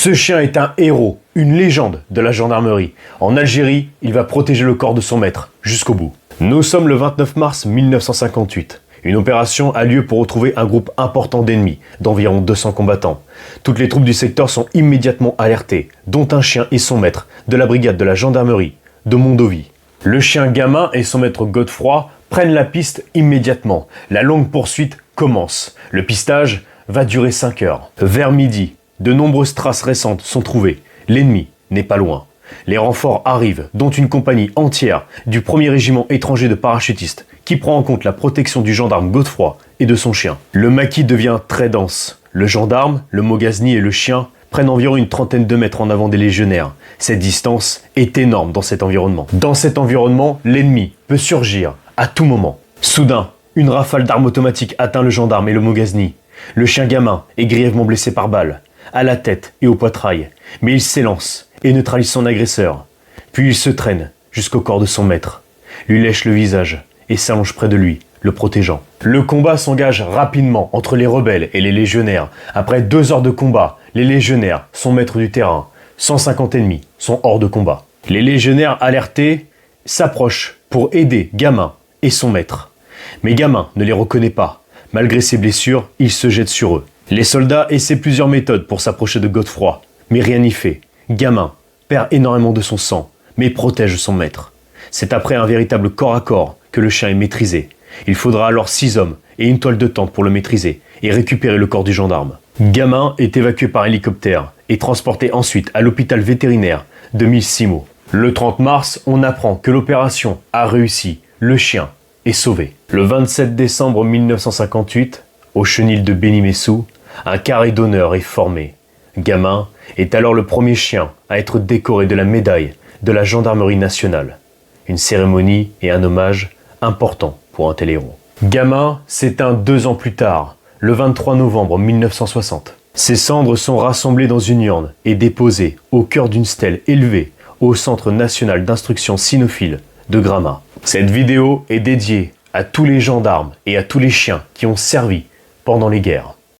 Ce chien est un héros, une légende de la gendarmerie. En Algérie, il va protéger le corps de son maître, jusqu'au bout. Nous sommes le 29 mars 1958. Une opération a lieu pour retrouver un groupe important d'ennemis, d'environ 200 combattants. Toutes les troupes du secteur sont immédiatement alertées, dont un chien et son maître, de la brigade de la gendarmerie de Mondovi. Le chien Gamin et son maître Godefroy prennent la piste immédiatement. La longue poursuite commence. Le pistage va durer 5 heures. Vers midi, de nombreuses traces récentes sont trouvées. L'ennemi n'est pas loin. Les renforts arrivent, dont une compagnie entière du 1er régiment étranger de parachutistes qui prend en compte la protection du gendarme Godefroy et de son chien. Le maquis devient très dense. Le gendarme, le Moghazni et le chien prennent environ une trentaine de mètres en avant des légionnaires. Cette distance est énorme dans cet environnement. Dans cet environnement, l'ennemi peut surgir à tout moment. Soudain, une rafale d'armes automatiques atteint le gendarme et le Moghazni. Le chien Gamin est grièvement blessé par balle, à la tête et au poitrail, mais il s'élance et neutralise son agresseur. Puis il se traîne jusqu'au corps de son maître, lui lèche le visage et s'allonge près de lui, le protégeant. Le combat s'engage rapidement entre les rebelles et les légionnaires. Après 2 heures de combat, les légionnaires sont maîtres du terrain. 150 ennemis sont hors de combat. Les légionnaires alertés s'approchent pour aider Gamin et son maître. Mais Gamin ne les reconnaît pas. Malgré ses blessures, il se jette sur eux. Les soldats essaient plusieurs méthodes pour s'approcher de Godefroy, mais rien n'y fait. Gamin perd énormément de son sang, mais protège son maître. C'est après un véritable corps à corps que le chien est maîtrisé. Il faudra alors 6 hommes et une toile de tente pour le maîtriser et récupérer le corps du gendarme. Gamin est évacué par hélicoptère et transporté ensuite à l'hôpital vétérinaire de Milsimo. Le 30 mars, on apprend que l'opération a réussi. Le chien est sauvé. Le 27 décembre 1958, au chenil de Beni-Messou, un carré d'honneur est formé. Gamin est alors le premier chien à être décoré de la médaille de la gendarmerie nationale. Une cérémonie et un hommage important pour un tel héros. Gamin s'éteint 2 ans plus tard, le 23 novembre 1960. Ses cendres sont rassemblées dans une urne et déposées au cœur d'une stèle élevée au Centre national d'instruction cynophile de Gramma. Cette vidéo est dédiée à tous les gendarmes et à tous les chiens qui ont servi pendant les guerres.